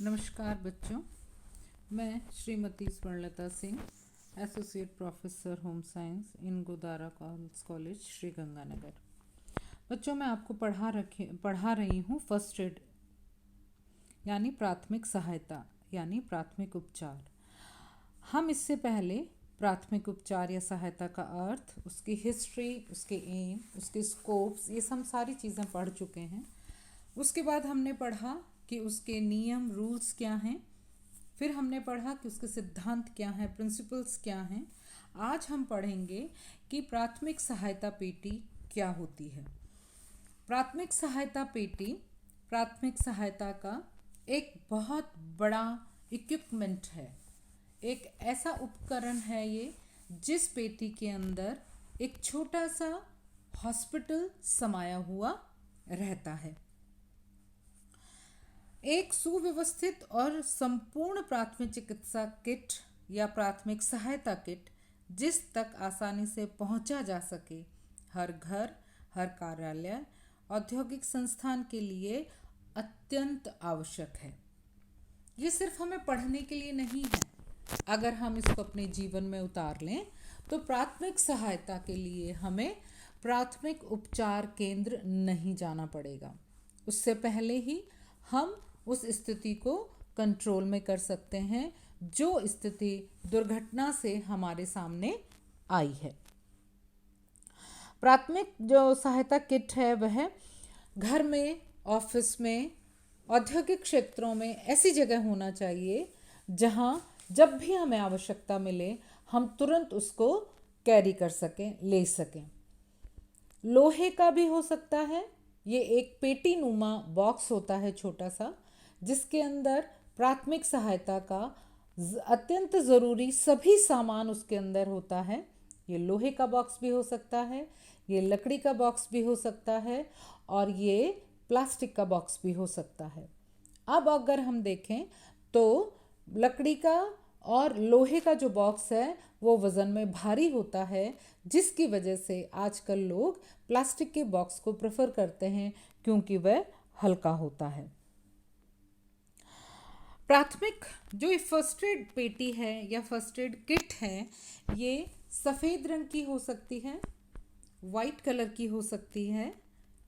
नमस्कार बच्चों, मैं Shrimati Swarnlata Singh, associate professor home science in Godara college Shri Ganganagar. बच्चों, मैं आपको पढ़ा रही हूँ फर्स्ट एड यानी प्राथमिक सहायता यानी प्राथमिक उपचार। हम इससे पहले प्राथमिक उपचार या सहायता का अर्थ, उसकी हिस्ट्री, उसके एम, उसके स्कोप्स, ये सब सारी चीज़ें पढ़ चुके हैं। उसके बाद हमने पढ़ा कि उसके नियम, रूल्स क्या हैं। फिर हमने पढ़ा कि उसके सिद्धांत क्या हैं, प्रिंसिपल्स क्या हैं। आज हम पढ़ेंगे कि प्राथमिक सहायता पेटी क्या होती है। प्राथमिक सहायता पेटी प्राथमिक सहायता का एक बहुत बड़ा इक्विपमेंट है, एक ऐसा उपकरण है ये जिस पेटी के अंदर एक छोटा सा हॉस्पिटल समाया हुआ रहता है। एक सुव्यवस्थित और संपूर्ण प्राथमिक चिकित्सा किट या प्राथमिक सहायता किट जिस तक आसानी से पहुंचा जा सके, हर घर, हर कार्यालय, औद्योगिक संस्थान के लिए अत्यंत आवश्यक है। ये सिर्फ हमें पढ़ने के लिए नहीं है। अगर हम इसको अपने जीवन में उतार लें तो प्राथमिक सहायता के लिए हमें प्राथमिक उपचार केंद्र नहीं जाना पड़ेगा। उससे पहले ही हम उस स्थिति को कंट्रोल में कर सकते हैं जो स्थिति दुर्घटना से हमारे सामने आई है। प्राथमिक जो सहायता किट है वह घर में, ऑफिस में, औद्योगिक क्षेत्रों में ऐसी जगह होना चाहिए जहां जब भी हमें आवश्यकता मिले हम तुरंत उसको कैरी कर सकें, ले सकें। लोहे का भी हो सकता है। ये एक पेटी नुमा बॉक्स होता है छोटा सा, जिसके अंदर प्राथमिक सहायता का अत्यंत ज़रूरी सभी सामान उसके अंदर होता है। ये लोहे का बॉक्स भी हो सकता है, ये लकड़ी का बॉक्स भी हो सकता है और ये प्लास्टिक का बॉक्स भी हो सकता है। अब अगर हम देखें तो लकड़ी का और लोहे का जो बॉक्स है वो वज़न में भारी होता है, जिसकी वजह से आजकल लोग प्लास्टिक के बॉक्स को प्रेफर करते हैं क्योंकि वह हल्का होता है। प्राथमिक जो फर्स्ट एड पेटी है या फर्स्ट एड किट है, ये सफ़ेद रंग की हो सकती है, वाइट कलर की हो सकती है,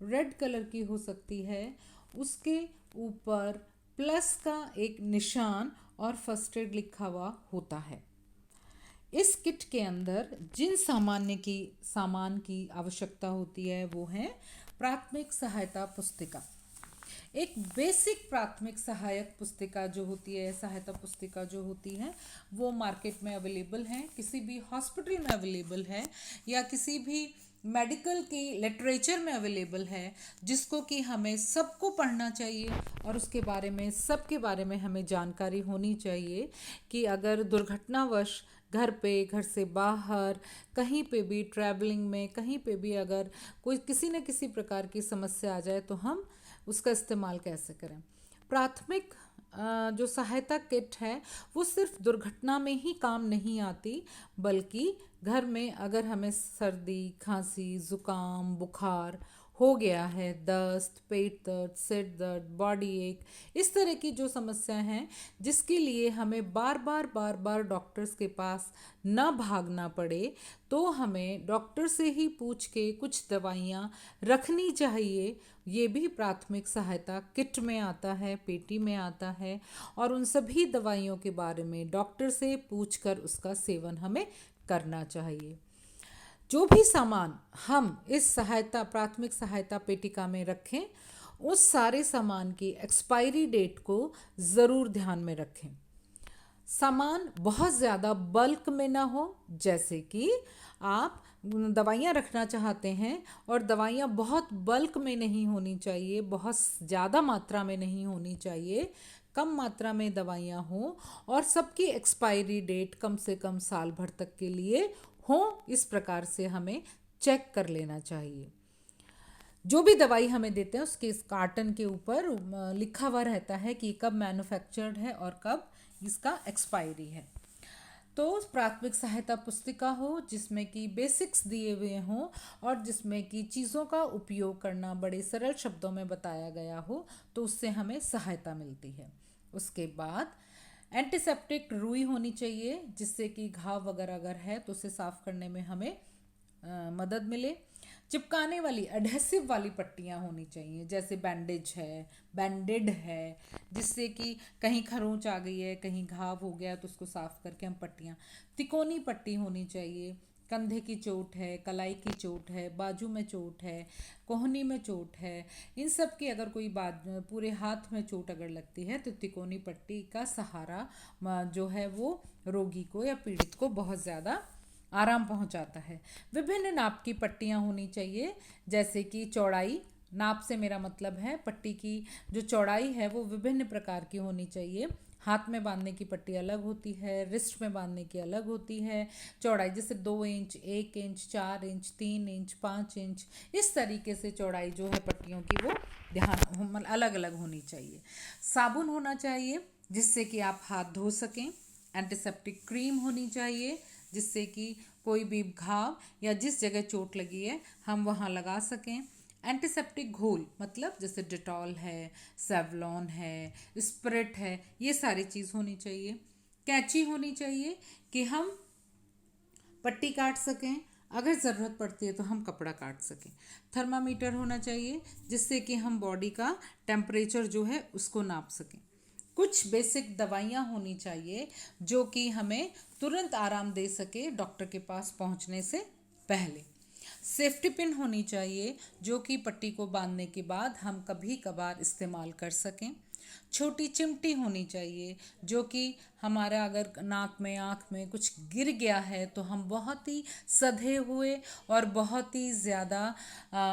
रेड कलर की हो सकती है। उसके ऊपर प्लस का एक निशान और फर्स्ट एड लिखा हुआ होता है। इस किट के अंदर जिन सामान की आवश्यकता होती है वो है प्राथमिक सहायता पुस्तिका। एक बेसिक प्राथमिक सहायक पुस्तिका जो होती है, सहायता पुस्तिका जो होती है, वो मार्केट में अवेलेबल है, किसी भी हॉस्पिटल में अवेलेबल है या किसी भी मेडिकल की लिटरेचर में अवेलेबल है, जिसको कि हमें सबको पढ़ना चाहिए और उसके बारे में, सबके बारे में हमें जानकारी होनी चाहिए कि अगर दुर्घटनावश घर पे, घर से बाहर, कहीं पे भी ट्रैवलिंग में, कहीं पे भी अगर कोई किसी न किसी प्रकार की समस्या आ जाए तो हम उसका इस्तेमाल कैसे करें। प्राथमिक जो सहायता किट है वो सिर्फ दुर्घटना में ही काम नहीं आती, बल्कि घर में अगर हमें सर्दी, खांसी, ज़ुकाम, बुखार हो गया है, दस्त, पेट दर्द, सिर दर्द, बॉडी एक, इस तरह की जो समस्याएं हैं जिसके लिए हमें बार बार डॉक्टर्स के पास ना भागना पड़े, तो हमें डॉक्टर से ही पूछ के कुछ दवाइयाँ रखनी चाहिए। ये भी प्राथमिक सहायता किट में आता है, पेटी में आता है और उन सभी दवाइयों के बारे में डॉक्टर से पूछकर उसका सेवन हमें करना चाहिए। जो भी सामान हम इस प्राथमिक सहायता पेटिका में रखें, उस सारे सामान की एक्सपायरी डेट को ज़रूर ध्यान में रखें। सामान बहुत ज़्यादा बल्क में ना हो, जैसे कि आप दवाइयाँ रखना चाहते हैं और दवाइयाँ बहुत बल्क में नहीं होनी चाहिए, बहुत ज़्यादा मात्रा में नहीं होनी चाहिए, कम मात्रा में दवाइयाँ हों और सबकी एक्सपायरी डेट कम से कम साल भर तक के लिए हो। इस प्रकार से हमें चेक कर लेना चाहिए। जो भी दवाई हमें देते हैं उसके इस कार्टन के ऊपर लिखा हुआ रहता है कि कब मैन्युफैक्चर्ड है और कब इसका एक्सपायरी है। तो प्राथमिक सहायता पुस्तिका हो जिसमें कि बेसिक्स दिए हुए हों और जिसमें कि चीज़ों का उपयोग करना बड़े सरल शब्दों में बताया गया हो, तो उससे हमें सहायता मिलती है। उसके बाद एंटीसेप्टिक रुई होनी चाहिए, जिससे कि घाव वगैरह अगर है तो उसे साफ करने में हमें मदद मिले। चिपकाने वाली एडहेसिव वाली पट्टियाँ होनी चाहिए, जैसे बैंडेज है, बैंडेड है, जिससे कि कहीं खरोंच आ गई है, कहीं घाव हो गया तो उसको साफ करके हम पट्टियाँ। तिकोनी पट्टी होनी चाहिए। कंधे की चोट है, कलाई की चोट है, बाजू में चोट है, कोहनी में चोट है, इन सब की अगर कोई पूरे हाथ में चोट अगर लगती है तो तिकोनी पट्टी का सहारा जो है वो रोगी को या पीड़ित को बहुत ज़्यादा आराम पहुंचाता है। विभिन्न नाप की पट्टियाँ होनी चाहिए, जैसे कि चौड़ाई, नाप से मेरा मतलब है पट्टी की जो चौड़ाई है वो विभिन्न प्रकार की होनी चाहिए। हाथ में बांधने की पट्टी अलग होती है, रिस्ट में बांधने की अलग होती है। चौड़ाई जैसे 2 inch, 1 inch, 4 inch, 3 inch, 5 inch, इस तरीके से चौड़ाई जो है पट्टियों की वो ध्यान अलग अलग होनी चाहिए। साबुन होना चाहिए जिससे कि आप हाथ धो सकें। एंटीसेप्टिक क्रीम होनी चाहिए जिससे कि कोई भी घाव या जिस जगह चोट लगी है हम वहाँ लगा सकें। एंटीसेप्टिक घोल मतलब जैसे डिटॉल है, सेवलॉन है, स्प्रिट है, ये सारी चीज़ होनी चाहिए। कैंची होनी चाहिए कि हम पट्टी काट सकें, अगर ज़रूरत पड़ती है तो हम कपड़ा काट सकें। थर्मामीटर होना चाहिए जिससे कि हम बॉडी का टेम्परेचर जो है उसको नाप सकें। कुछ बेसिक दवाइयाँ होनी चाहिए जो कि हमें तुरंत आराम दे सके डॉक्टर के पास पहुंचने से पहले। सेफ्टी पिन होनी चाहिए जो कि पट्टी को बांधने के बाद हम कभी कभार इस्तेमाल कर सकें। छोटी चिमटी होनी चाहिए जो कि हमारा अगर नाक में आँख में कुछ गिर गया है तो हम बहुत ही सधे हुए और बहुत ही ज़्यादा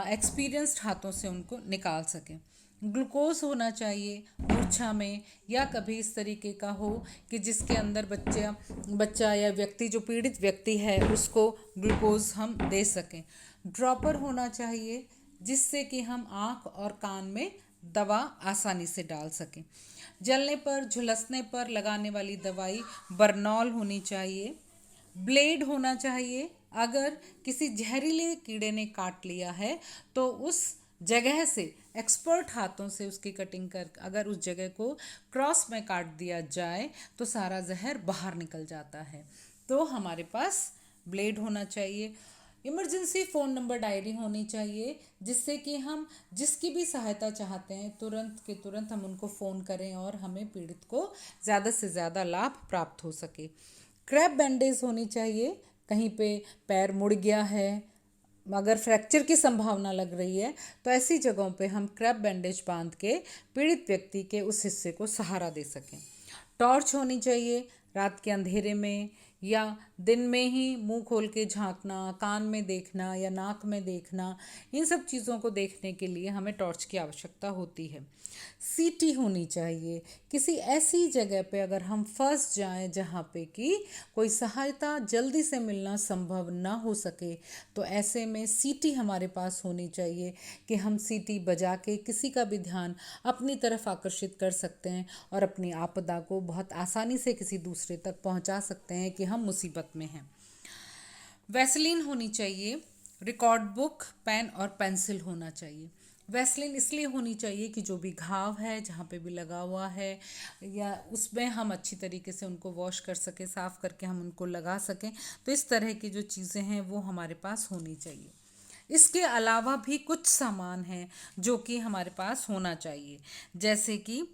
एक्सपीरियंस्ड हाथों से उनको निकाल सकें। ग्लूकोज होना चाहिए मूर्छा में, या कभी इस तरीके का हो कि जिसके अंदर बच्चा या व्यक्ति जो पीड़ित व्यक्ति है उसको ग्लूकोज हम दे सकें। ड्रॉपर होना चाहिए जिससे कि हम आँख और कान में दवा आसानी से डाल सकें। जलने पर झुलसने पर लगाने वाली दवाई बर्नॉल होनी चाहिए। ब्लेड होना चाहिए, अगर किसी जहरीले कीड़े ने काट लिया है तो उस जगह से एक्सपर्ट हाथों से उसकी कटिंग कर अगर उस जगह को क्रॉस में काट दिया जाए तो सारा जहर बाहर निकल जाता है, तो हमारे पास ब्लेड होना चाहिए। इमरजेंसी फ़ोन नंबर डायरी होनी चाहिए जिससे कि हम जिसकी भी सहायता चाहते हैं तुरंत के तुरंत हम उनको फ़ोन करें और हमें पीड़ित को ज़्यादा से ज़्यादा लाभ प्राप्त हो सके। क्रैप बैंडेज होनी चाहिए, कहीं पे पैर मुड़ गया है, अगर फ्रैक्चर की संभावना लग रही है तो ऐसी जगहों पे हम क्रैप बैंडेज बांध के पीड़ित व्यक्ति के उस हिस्से को सहारा दे सकें। टॉर्च होनी चाहिए, रात के अंधेरे में या दिन में ही मुंह खोल के झांकना, कान में देखना या नाक में देखना, इन सब चीज़ों को देखने के लिए हमें टॉर्च की आवश्यकता होती है। सीटी होनी चाहिए, किसी ऐसी जगह पे अगर हम फंस जाएं जहाँ पे कि कोई सहायता जल्दी से मिलना संभव ना हो सके तो ऐसे में सीटी हमारे पास होनी चाहिए कि हम सीटी बजा के किसी का भी ध्यान अपनी तरफ आकर्षित कर सकते हैं और अपनी आपदा को बहुत आसानी से किसी दूसरे तक पहुंचा सकते हैं कि हम मुसीबत में हैं। वैसलीन होनी चाहिए, रिकॉर्ड बुक, पेन और पेंसिल होना चाहिए। वैसलीन इसलिए होनी चाहिए कि जो भी घाव है जहाँ पे भी लगा हुआ है या उसमें हम अच्छी तरीके से उनको वॉश कर सकें, साफ़ करके हम उनको लगा सकें, तो इस तरह की जो चीज़ें हैं वो हमारे पास होनी चाहिए। इसके अलावा भी कुछ सामान हैं जो कि हमारे पास होना चाहिए, जैसे कि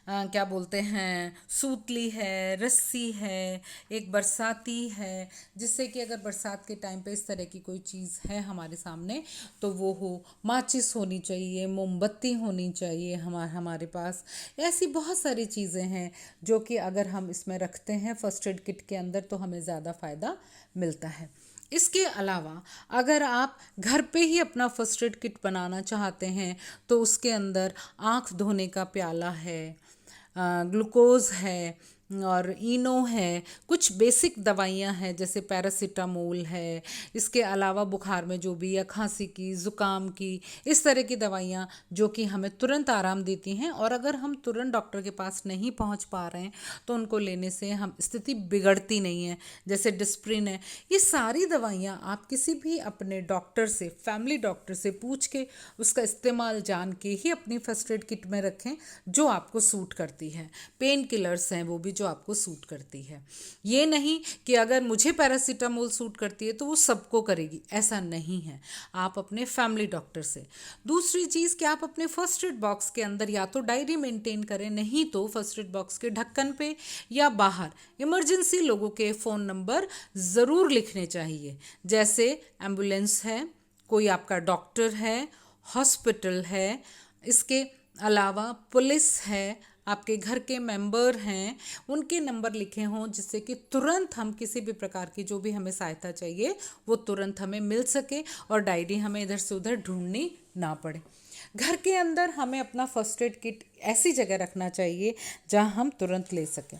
क्या बोलते हैं, सूतली है, रस्सी है, एक बरसाती है, जिससे कि अगर बरसात के टाइम पे इस तरह की कोई चीज़ है हमारे सामने तो वो हो। माचिस होनी चाहिए, मोमबत्ती होनी चाहिए हमारे पास। ऐसी बहुत सारी चीज़ें हैं जो कि अगर हम इसमें रखते हैं फर्स्ट एड किट के अंदर तो हमें ज़्यादा फ़ायदा मिलता है। इसके अलावा अगर आप घर पे ही अपना फर्स्ट एड किट बनाना चाहते हैं तो उसके अंदर आँख धोने का प्याला है, ग्लूकोज है, और इनो है, कुछ बेसिक दवाइयाँ हैं जैसे पैरासीटामोल है, इसके अलावा बुखार में जो भी या खांसी की, ज़ुकाम की, इस तरह की दवाइयाँ जो कि हमें तुरंत आराम देती हैं। और अगर हम तुरंत डॉक्टर के पास नहीं पहुंच पा रहे हैं तो उनको लेने से हम स्थिति बिगड़ती नहीं है। जैसे डिस्प्रिन है, ये सारी दवाइयाँ आप किसी भी अपने डॉक्टर से, फैमिली डॉक्टर से पूछ के उसका इस्तेमाल जान के ही अपनी फर्स्ट एड किट में रखें जो आपको सूट करती है। पेन किलर्स हैं वो भी जो आपको सूट करती है। ये नहीं कि अगर मुझे पैरासीटामोल सूट करती है तो वो सबको करेगी, ऐसा नहीं है। आप अपने फैमिली डॉक्टर से। दूसरी चीज़ कि आप अपने फर्स्ट एड बॉक्स के अंदर या तो डायरी मेंटेन करें, नहीं तो फर्स्ट एड बॉक्स के ढक्कन पे या बाहर इमरजेंसी लोगों के फ़ोन नंबर ज़रूर लिखने चाहिए। जैसे एम्बुलेंस है, कोई आपका डॉक्टर है, हॉस्पिटल है, इसके अलावा पुलिस है, आपके घर के मेंबर हैं, उनके नंबर लिखे हों जिससे कि तुरंत हम किसी भी प्रकार की जो भी हमें सहायता चाहिए वो तुरंत हमें मिल सके और डायरी हमें इधर से उधर ढूंढनी ना पड़े। घर के अंदर हमें अपना फर्स्ट एड किट ऐसी जगह रखना चाहिए जहां हम तुरंत ले सकें।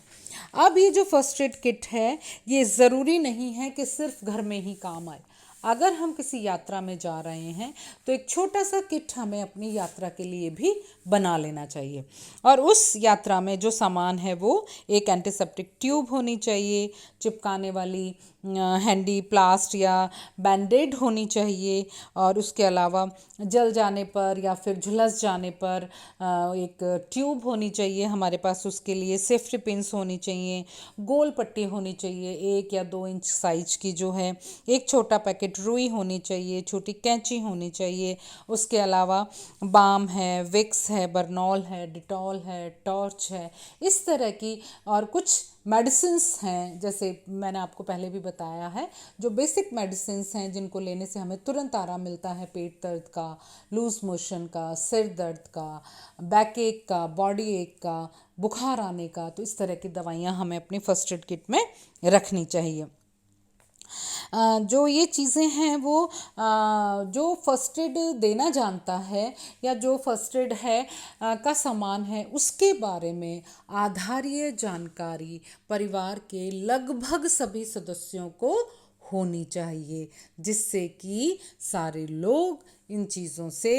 अब ये जो फर्स्ट एड किट है ये ज़रूरी नहीं है कि सिर्फ घर में ही काम आए। अगर हम किसी यात्रा में जा रहे हैं तो एक छोटा सा किट हमें अपनी यात्रा के लिए भी बना लेना चाहिए। और उस यात्रा में जो सामान है वो एक एंटीसेप्टिक ट्यूब होनी चाहिए, चिपकाने वाली हैंडी प्लास्ट या बैंडेड होनी चाहिए, और उसके अलावा जल जाने पर या फिर झुलस जाने पर एक ट्यूब होनी चाहिए हमारे पास, उसके लिए सेफ्टी पिन्स होनी चाहिए, गोल पट्टी होनी चाहिए 1 या 2 इंच साइज की जो है, एक छोटा पैकेट रुई होनी चाहिए, छोटी कैंची होनी चाहिए, उसके अलावा बाम है, विक्स है, बर्नॉल है, डिटॉल है, टॉर्च है, इस तरह की और कुछ मेडिसिन्स हैं जैसे मैंने आपको पहले भी बताया है, जो बेसिक मेडिसिन्स हैं जिनको लेने से हमें तुरंत आराम मिलता है पेट दर्द का, लूज मोशन का, सिर दर्द का, बैक एक का, बॉडी एक का, बुखार आने का। तो इस तरह की दवाइयाँ हमें अपनी फर्स्ट एड किट में रखनी चाहिए। जो ये चीज़ें हैं वो जो फर्स्ट एड देना जानता है या जो फर्स्ट एड है का सामान है उसके बारे में आधारीय जानकारी परिवार के लगभग सभी सदस्यों को होनी चाहिए, जिससे कि सारे लोग इन चीज़ों से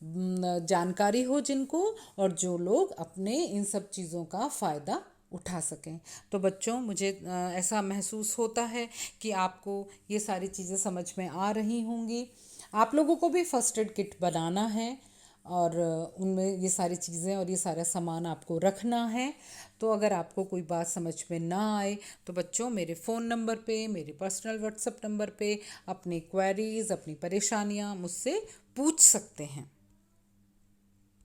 जानकारी हो जिनको, और जो लोग अपने इन सब चीज़ों का फ़ायदा उठा सकें। तो बच्चों, मुझे ऐसा महसूस होता है कि आपको ये सारी चीज़ें समझ में आ रही होंगी। आप लोगों को भी फर्स्ट एड किट बनाना है और उनमें ये सारी चीज़ें और ये सारा सामान आपको रखना है। तो अगर आपको कोई बात समझ में ना आए तो बच्चों मेरे फ़ोन नंबर पे, मेरे पर्सनल व्हाट्सएप नंबर पे अपनी क्वेरीज़, अपनी परेशानियाँ मुझसे पूछ सकते हैं।